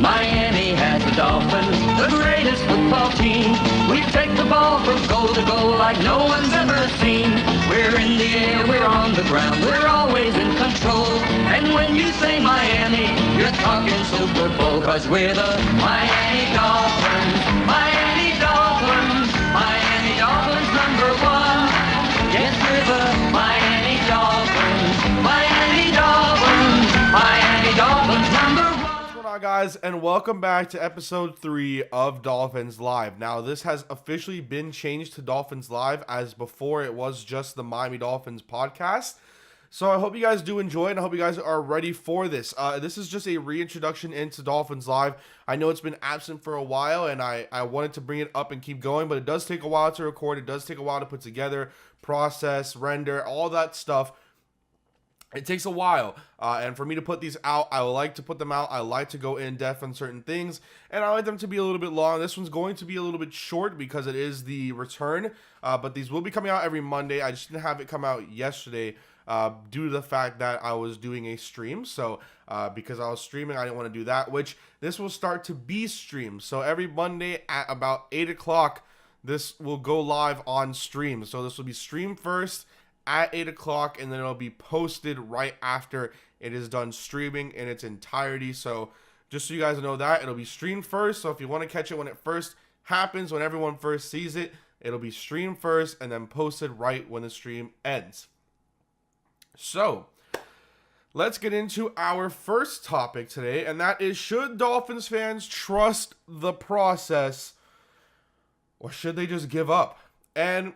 Miami has the Dolphins, the greatest football team. We take the ball from goal to goal like no one's ever seen. We're in the air, we're on the ground, we're always in control. And when you say Miami, you're talking Super Bowl, 'cause we're the Miami Dolphins. Miami Dolphins, Miami Dolphins #1. Yes, we're the Miami Dolphins. Miami Dolphins, Miami Dolphins #1. What's going on, guys, and welcome back to episode 3 of Dolphins Live. Now, this has officially been changed to Dolphins Live, as before it was just the Miami Dolphins podcast. So I hope you guys do enjoy it, and I hope you guys are ready for this. This is just a reintroduction into Dolphins Live. I know it's been absent for a while, and I wanted to bring it up and keep going, but it does take a while to record. It does take a while to put together, process, render, all that stuff. It takes a while, and for me to put these out, I like to put them out. I like to go in depth on certain things, and I like them to be a little bit long. This one's going to be a little bit short because it is the return, but these will be coming out every Monday. I just didn't have it come out yesterday due to the fact that I was doing a stream. So because I was streaming, I didn't want to do that, which this will start to be streamed. So every Monday at about 8 o'clock, this will go live on stream. So this will be streamed first at 8 o'clock, and then it'll be posted right after it is done streaming in its entirety. So just so you guys know that, it'll be streamed first. So if you want to catch it when it first happens, when everyone first sees it, it'll be streamed first and then posted right when the stream ends. So let's get into our first topic today, and that is, should Dolphins fans trust the process, or should they just give up? And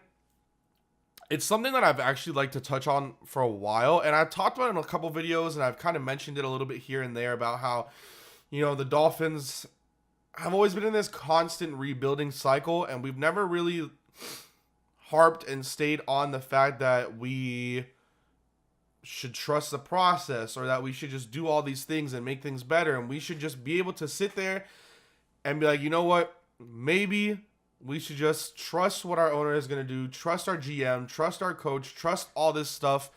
it's something that I've actually liked to touch on for a while, and I've talked about it in a couple videos, and I've kind of mentioned it a little bit here and there about how, you know, the Dolphins have always been in this constant rebuilding cycle, and we've never really harped and stayed on the fact that we should trust the process, or that we should just do all these things and make things better, and we should just be able to sit there and be like, you know what, maybe we should just trust what our owner is going to do, trust our GM, trust our coach, trust all this stuff.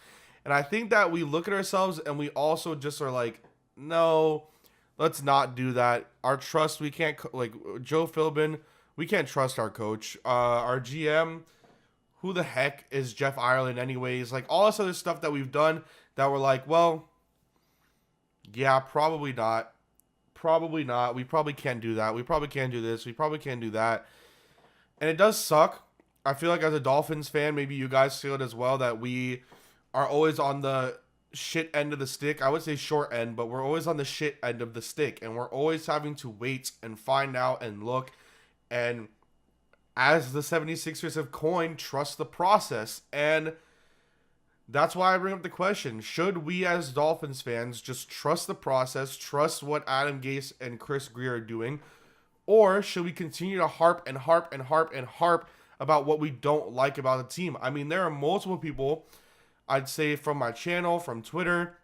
And I think that we look at ourselves and we also just are like, no, let's not do that. Our trust, we can't, like Joe Philbin, we can't trust our coach. Our GM, who the heck is Jeff Ireland anyways? Like all this other stuff that we've done that we're like, well, yeah, probably not. Probably not. We probably can't do that. We probably can't do this. We probably can't do that. And it does suck. I feel like as a Dolphins fan, maybe you guys feel it as well, that we are always on the shit end of the stick. I would say short end, but we're always on the shit end of the stick. And we're always having to wait and find out and look. And as the 76ers have coined, trust the process. And that's why I bring up the question, should we as Dolphins fans just trust the process, trust what Adam Gase and Chris Greer are doing? Or should we continue to harp and harp and harp and harp about what we don't like about the team? I mean, there are multiple people, I'd say from my channel, from Twitter.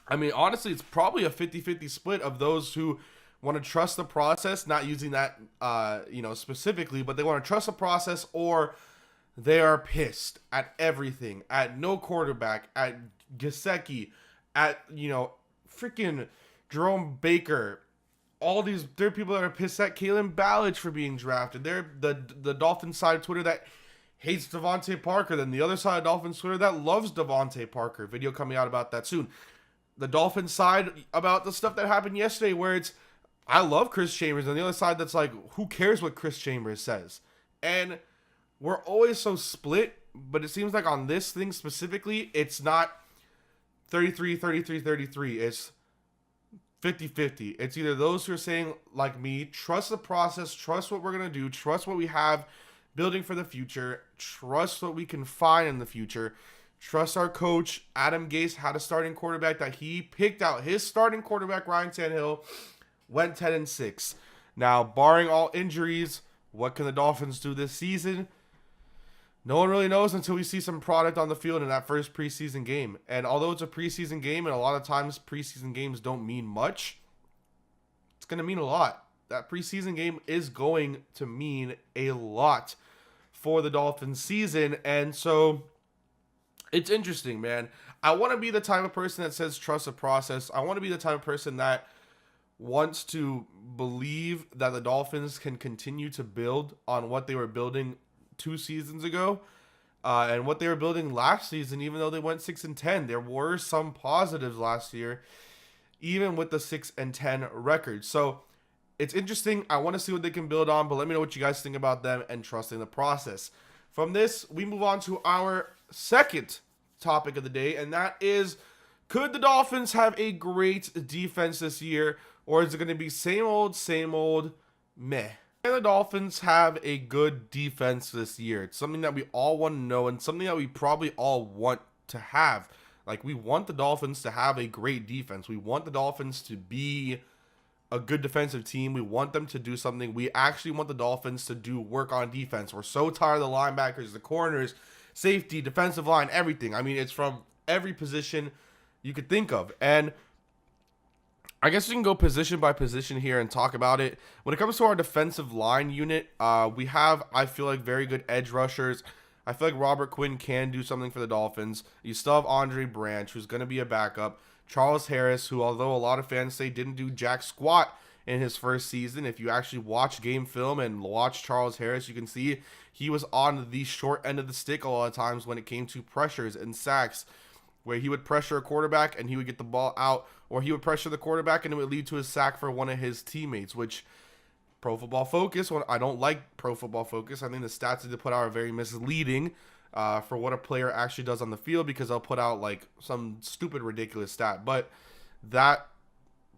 I mean, honestly, it's probably a 50-50 split of those who want to trust the process, not using that, specifically, but they want to trust the process, or they are pissed at everything, at no quarterback, at Gesicki, at, freaking Jerome Baker. All these, there are people that are pissed at Kalen Ballage for being drafted. They're the Dolphins side of Twitter that hates Devontae Parker. Then the other side of Dolphins Twitter that loves Devontae Parker. Video coming out about that soon. The Dolphins side about the stuff that happened yesterday, where it's, I love Chris Chambers. And the other side that's like, who cares what Chris Chambers says? And we're always so split. But it seems like on this thing specifically, it's not 33, 33, 33. It's 50-50. It's either those who are saying, like me, trust the process, trust what we're going to do, trust what we have building for the future, trust what we can find in the future, trust our coach, Adam Gase, had a starting quarterback that he picked out. His starting quarterback, Ryan Tannehill, went 10-6. Now, barring all injuries, what can the Dolphins do this season? No one really knows until we see some product on the field in that first preseason game. And although it's a preseason game, and a lot of times preseason games don't mean much, it's going to mean a lot. That preseason game is going to mean a lot for the Dolphins season. And so it's interesting, man. I want to be the type of person that says trust the process. I want to be the type of person that wants to believe that the Dolphins can continue to build on what they were building 2 seasons ago, and what they were building last season. Even though they went 6-10, there were some positives last year, even with the 6-10 record. So it's interesting. I want to see what they can build on, but let me know what you guys think about them and trusting the process. From this, we move on to our second topic of the day, and that is, could the Dolphins have a great defense this year, or is it going to be same old, meh? Can the Dolphins have a good defense this year? It's something that we all want to know, and something that we probably all want to have. Like, we want the Dolphins to have a great defense. We want the Dolphins to be a good defensive team. We want them to do something. We actually want the Dolphins to do work on defense. We're so tired of the linebackers, the corners, safety, defensive line, everything. I mean, it's from every position you could think of. And I guess we can go position by position here and talk about it. When it comes to our defensive line unit, we have, I feel like, very good edge rushers. I feel like Robert Quinn can do something for the Dolphins. You still have Andre Branch, who's going to be a backup. Charles Harris, who, although a lot of fans say didn't do jack squat in his first season, if you actually watch game film and watch Charles Harris, you can see he was on the short end of the stick a lot of times when it came to pressures and sacks, where he would pressure a quarterback and he would get the ball out, or he would pressure the quarterback and it would lead to a sack for one of his teammates, which Pro Football Focus, when I don't like Pro Football Focus, I think the stats that they put out are very misleading for what a player actually does on the field, because they'll put out like some stupid, ridiculous stat. But that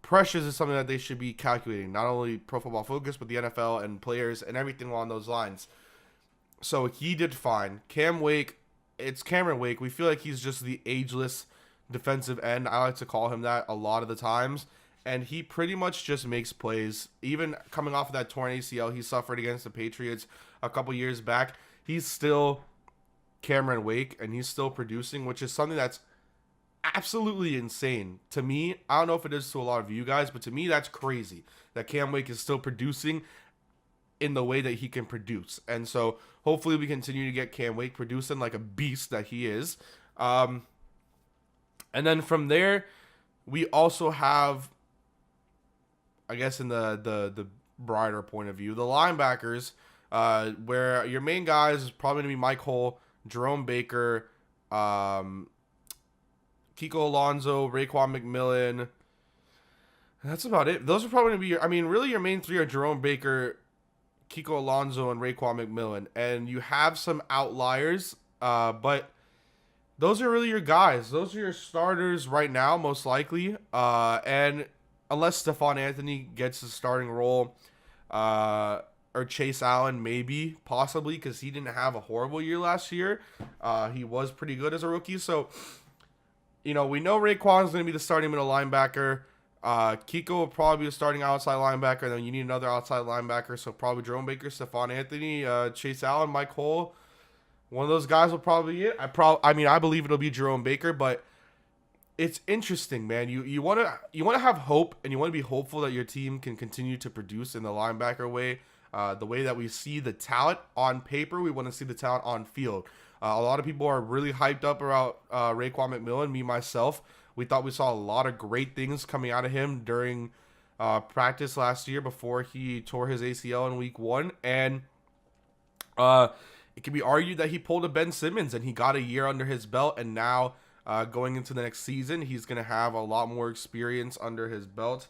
pressures is something that they should be calculating, not only Pro Football Focus, but the NFL and players and everything along those lines. So he did fine. It's Cameron Wake. We feel like he's just the ageless defensive end. I like to call him that a lot of the times. And he pretty much just makes plays. Even coming off of that torn ACL he suffered against the Patriots a couple years back, he's still Cameron Wake, and he's still producing, which is something that's absolutely insane to me. I don't know if it is to a lot of you guys, but to me, that's crazy that Cam Wake is still producing in the way that he can produce. And so hopefully we continue to get Cam Wake producing like a beast that he is. And then from there, we also have, I guess in the brighter point of view, the linebackers, where your main guys is probably going to be Mike Hull, Jerome Baker, Kiko Alonso, Raekwon McMillan. That's about it. Those are probably going to be really your main three are Jerome Baker, Kiko Alonso, and Raekwon McMillan. And you have some outliers, but those are really your guys. Those are your starters right now, most likely. And unless Stephon Anthony gets the starting role, or Chase Allen, maybe, possibly, because he didn't have a horrible year last year. He was pretty good as a rookie. So, we know Raekwon is going to be the starting middle linebacker. Kiko will probably be the starting outside linebacker. And then you need another outside linebacker. So probably Jerome Baker, Stephon Anthony, Chase Allen, Mike Hull. One of those guys will probably be it. I believe it'll be Jerome Baker, but it's interesting, man. You want to have hope, and you want to be hopeful that your team can continue to produce in the linebacker way. The way that we see the talent on paper, we want to see the talent on field. A lot of people are really hyped up about Raekwon McMillan, me, myself. We thought we saw a lot of great things coming out of him during practice last year before he tore his ACL in week 1. And it can be argued that he pulled a Ben Simmons and he got a year under his belt. And now going into the next season, he's going to have a lot more experience under his belt.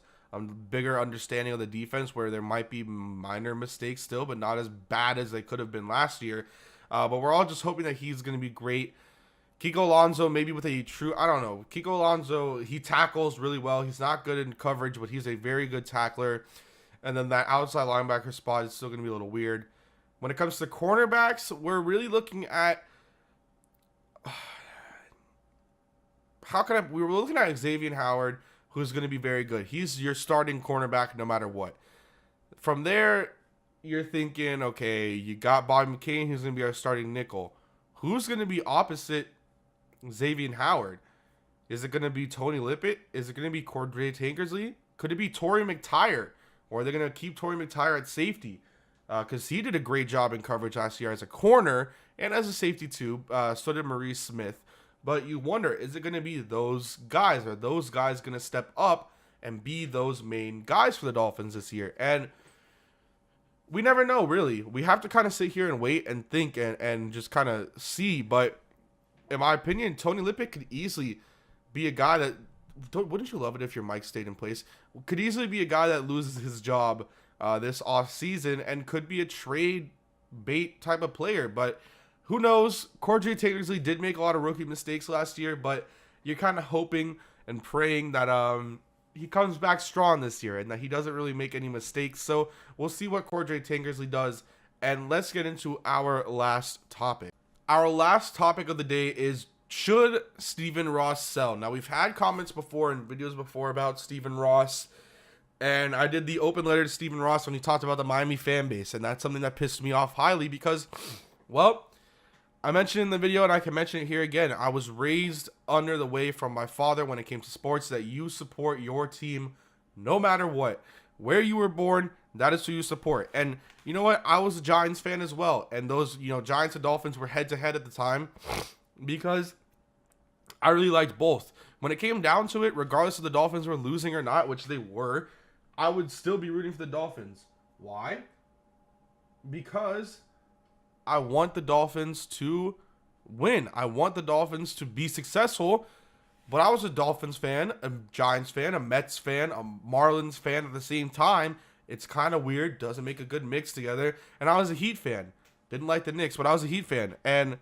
Bigger understanding of the defense, where there might be minor mistakes still, but not as bad as they could have been last year. But we're all just hoping that he's going to be great. Kiko Alonso, maybe with a true, I don't know. Kiko Alonso, he tackles really well. He's not good in coverage, but he's a very good tackler. And then that outside linebacker spot is still going to be a little weird. When it comes to cornerbacks, we're really looking at we were looking at Xavier Howard, who's going to be very good. He's your starting cornerback no matter what. From there, you're thinking, okay, you got Bobby McCain, who's going to be our starting nickel. Who's going to be opposite Xavier Howard? Is it going to be Tony Lippett? Is it going to be Cordray Tankersley? Could it be Torrey McTyer? Or are they going to keep Torrey McTyer at safety? Because he did a great job in coverage last year as a corner and as a safety too. So did Maurice Smith. But you wonder, is it going to be those guys? Are those guys going to step up and be those main guys for the Dolphins this year. And we never know, really. We have to kind of sit here and wait and think and just kind of see. But in my opinion, Tony Lippett could easily be a guy that, wouldn't you love it if your mic stayed in place? Could easily be a guy that loses his job this off season and could be a trade bait type of player. But who knows? Cordray Tankersley did make a lot of rookie mistakes last year, but you're kind of hoping and praying that he comes back strong this year and that he doesn't really make any mistakes. So we'll see what Cordray Tankersley does. And let's get into our last topic. Our last topic of the day is, should Stephen Ross sell? Now, we've had comments before and videos before about Stephen Ross, and I did the open letter to Stephen Ross when he talked about the Miami fan base, and that's something that pissed me off highly because, well, I mentioned in the video, and I can mention it here again, I was raised under the way from my father when it came to sports that you support your team no matter what. Where you were born, that is who you support. And you know what? I was a Giants fan as well, and those, Giants and Dolphins were head-to-head at the time because I really liked both. When it came down to it, regardless of the Dolphins were losing or not, which they were, I would still be rooting for the Dolphins. Why? Because I want the Dolphins to win. I want the Dolphins to be successful. But I was a Dolphins fan, a Giants fan, a Mets fan, a Marlins fan at the same time. It's kind of weird. Doesn't make a good mix together. And I was a Heat fan. Didn't like the Knicks, but I was a Heat fan. And,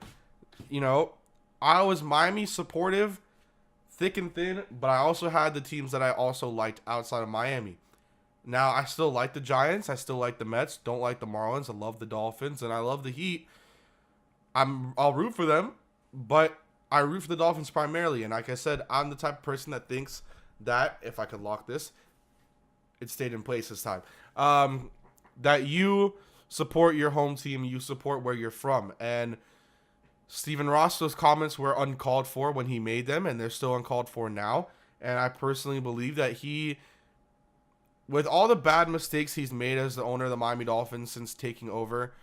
I was Miami supportive, thick and thin, but I also had the teams that I also liked outside of Miami. Now, I still like the Giants. I still like the Mets. Don't like the Marlins. I love the Dolphins, and I love the Heat. I'll root for them, but I root for the Dolphins primarily. And like I said, I'm the type of person that thinks that, if I could lock this, it stayed in place this time, that you support your home team, you support where you're from. And Stephen Ross, those comments were uncalled for when he made them, and they're still uncalled for now. And I personally believe that he, with all the bad mistakes he's made as the owner of the Miami Dolphins since taking over,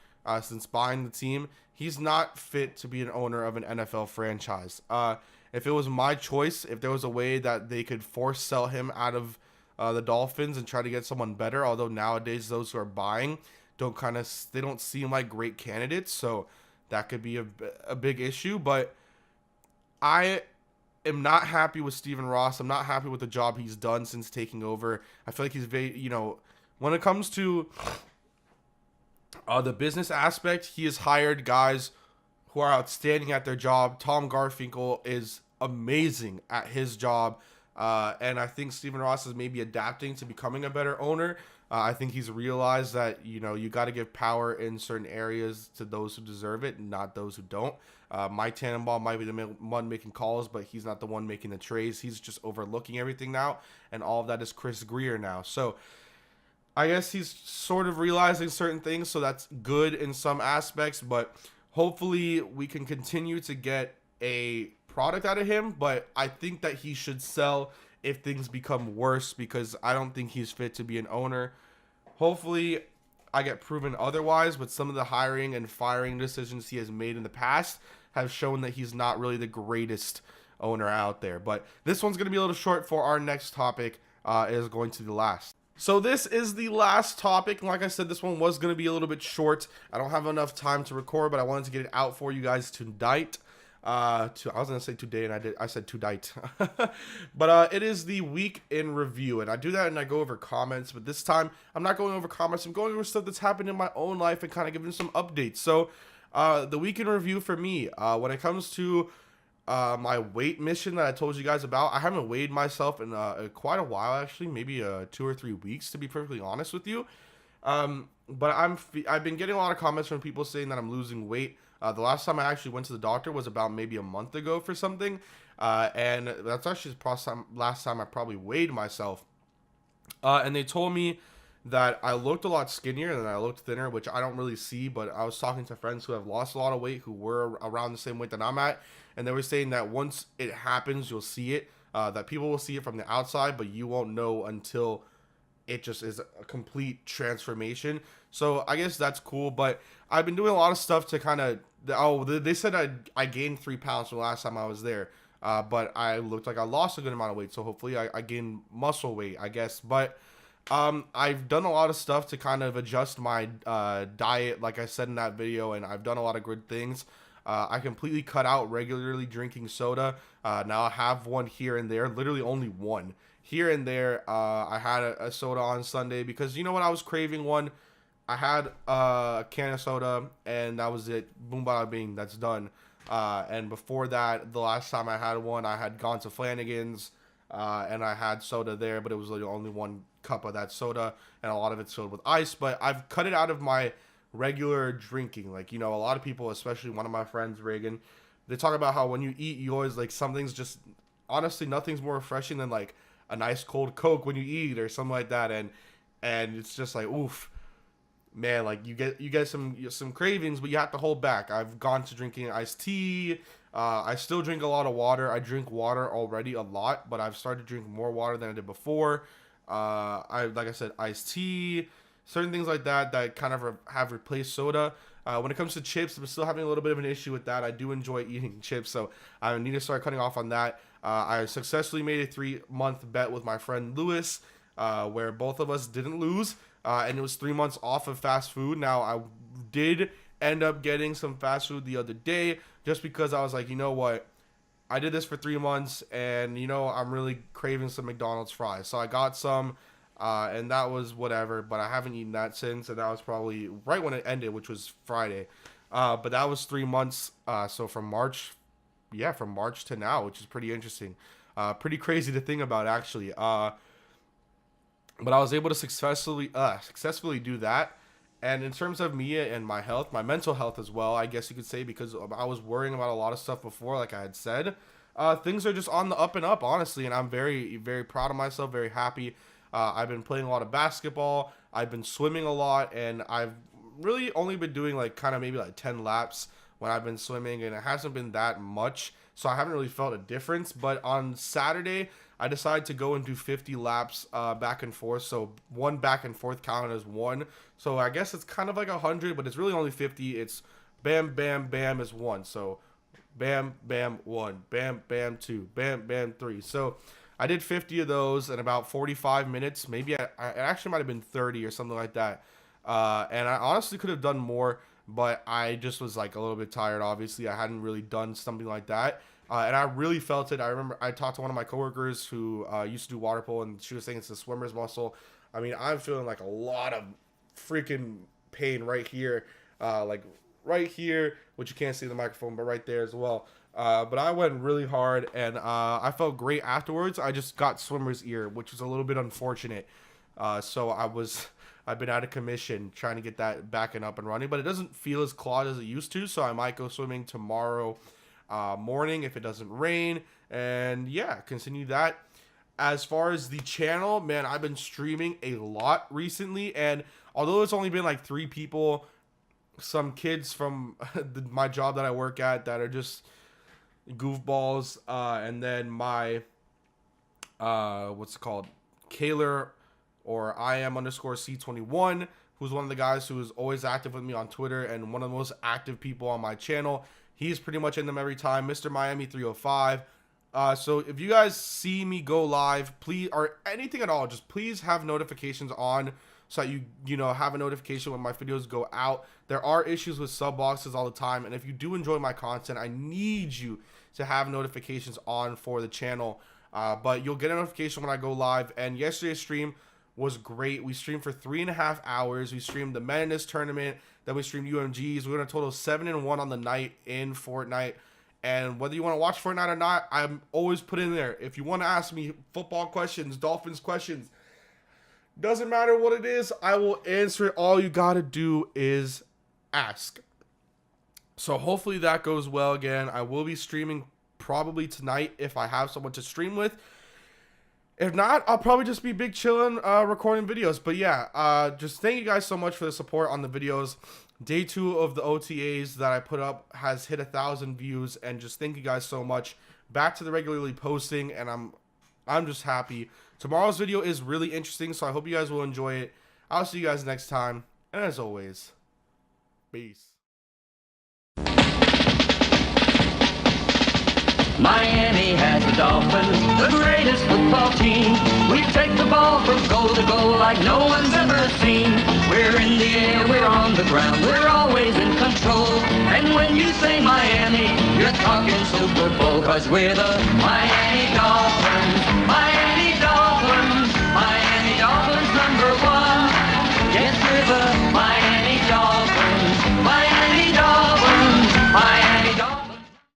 since buying the team, he's not fit to be an owner of an NFL franchise. If it was my choice, if there was a way that they could force sell him out of the Dolphins and try to get someone better, although nowadays those who are buying they don't seem like great candidates, so that could be a big issue. But I am not happy with Stephen Ross. I'm not happy with the job he's done since taking over. I feel like he's very, when it comes to the business aspect, he has hired guys who are outstanding at their job. Tom Garfinkel is amazing at his job. And I think Stephen Ross is maybe adapting to becoming a better owner. I think he's realized that, you got to give power in certain areas to those who deserve it and not those who don't. Mike Tannenbaum might be the one making calls, but he's not the one making the trades. He's just overlooking everything now, and all of that is Chris Greer now. So I guess he's sort of realizing certain things, so that's good in some aspects, but hopefully we can continue to get a product out of him. But I think that he should sell if things become worse, because I don't think he's fit to be an owner. Hopefully I get proven otherwise, but some of the hiring and firing decisions he has made in the past have shown that he's not really the greatest owner out there. But this one's going to be a little short, for our next topic is going to be the last. So this is the last topic, and like I said, this one was going to be a little bit short. I don't have enough time to record, but I wanted to get it out for you guys tonight. I was gonna say today, and I said tonight. But it is the week in review, and I do that and I go over comments, but this time I'm not going over comments. I'm going over stuff that's happened in my own life and kind of giving some updates. So the week in review for me, when it comes to my weight mission that I told you guys about, I haven't weighed myself in quite a while, actually, maybe 2 or 3 weeks, to be perfectly honest with you. But I've been getting a lot of comments from people saying that I'm losing weight. The last time I actually went to the doctor was about maybe a month ago for something. And that's actually the last time I probably weighed myself. And they told me that I looked a lot skinnier and I looked thinner, which I don't really see. But I was talking to friends who have lost a lot of weight, who were around the same weight that I'm at. And they were saying that once it happens, you'll see it. That people will see it from the outside, but you won't know until it just is a complete transformation. So I guess that's cool. But I've been doing a lot of stuff to kind of... they said I gained 3 pounds from the last time I was there. but I looked like I lost a good amount of weight. So hopefully I gained muscle weight, I guess. But I've done a lot of stuff to kind of adjust my diet, like I said in that video, and I've done a lot of good things. I completely cut out regularly drinking soda. Now I have one here and there, literally only one. Here and there, I had a soda on Sunday because, you know what, I was craving one. I had a can of soda, and that was it. Boom, bada, bing, that's done. And before that, the last time I had one, I had gone to Flanagan's, and I had soda there, but it was literally only one cup of that soda, and a lot of it's filled with ice. But I've cut it out of my regular drinking. Like, you know, a lot of people, especially one of my friends, Reagan, they talk about how when you eat, you always, like, something's just, honestly, nothing's more refreshing than, like, a nice cold Coke when you eat or something like that. And it's just like, oof, man, like, you get some cravings, but you have to hold back. I've gone to drinking iced tea. I still drink a lot of water. I drink water already a lot, but I've started drinking more water than I did before. Like I said, iced tea, certain things like that kind of have replaced soda. When it comes to chips, I'm still having a little bit of an issue with that. I do enjoy eating chips, so I need to start cutting off on that. I successfully made a 3-month bet with my friend Lewis, where both of us didn't lose, and it was 3 months off of fast food. Now, I did end up getting some fast food the other day, just because I was like, you know what, I did this for 3 months, and, you know, I'm really craving some McDonald's fries. So I got some, and that was whatever, but I haven't eaten that since, and that was probably right when it ended, which was Friday. But that was 3 months, so from March to now, which is pretty interesting. Pretty crazy to think about, actually. But I was able to successfully do that. And in terms of me and my health, my mental health as well, I guess you could say, because I was worrying about a lot of stuff before, like I had said, things are just on the up and up, honestly. And I'm very, very proud of myself, very happy. I've been playing a lot of basketball. I've been swimming a lot, and I've really only been doing like kind of maybe like 10 laps when I've been swimming, and it hasn't been that much. So I haven't really felt a difference. But on Saturday, I decided to go and do 50 laps back and forth. So one back and forth counted as one. So I guess it's kind of like 100, but it's really only 50. It's bam, bam, bam is one. So bam, bam, one. Bam, bam, two. Bam, bam, three. So I did 50 of those in about 45 minutes. Maybe it actually might have been 30 or something like that. And I honestly could have done more, but I just was like a little bit tired, obviously. I hadn't really done something like that. And I really felt it. I remember I talked to one of my coworkers who used to do water polo, and she was saying it's the swimmer's muscle. I mean, I'm feeling like a lot of freaking pain right here, like right here, which you can't see in the microphone, but right there as well. But I went really hard, and I felt great afterwards. I just got swimmer's ear, which was a little bit unfortunate. So I've been out of commission trying to get that back and up and running, but it doesn't feel as clogged as it used to. So I might go swimming tomorrow morning if it doesn't rain, and yeah, continue that. As far as the channel, man, I've been streaming a lot recently, and although it's only been like 3 people, some kids from my job that I work at that are just goofballs, and then my what's it called, Kaylor, or IM_C21, who's one of the guys who is always active with me on Twitter and one of the most active people on my channel. He's pretty much in them every time. Mr. Miami 305. So if you guys see me go live, please, or anything at all, just please have notifications on so that you know, have a notification when my videos go out. There are issues with sub boxes all the time, and if you do enjoy my content, I need you to have notifications on for the channel. But you'll get a notification when I go live. And yesterday's stream was great. We streamed for 3.5 hours. We streamed the Madden tournament. Then we streamed UMGs. We went a total of 7-1 on the night in Fortnite. And whether you want to watch Fortnite or not, I'm always put in there. If you want to ask me football questions, Dolphins questions, doesn't matter what it is, I will answer it. All you got to do is ask. So hopefully that goes well again. I will be streaming probably tonight if I have someone to stream with. If not, I'll probably just be big chilling, recording videos. But yeah, just thank you guys so much for the support on the videos. Day 2 of the OTAs that I put up has hit 1,000 views, and just thank you guys so much. Back to the regularly posting, and I'm just happy. Tomorrow's video is really interesting, so I hope you guys will enjoy it. I'll see you guys next time, and as always, peace. Miami has the Dolphins, the greatest football team. We take the ball from goal to goal like no one's ever seen. We're in the air, we're on the ground, we're always in control. And when you say Miami, you're talking Super Bowl, 'cause we're the Miami Dolphins.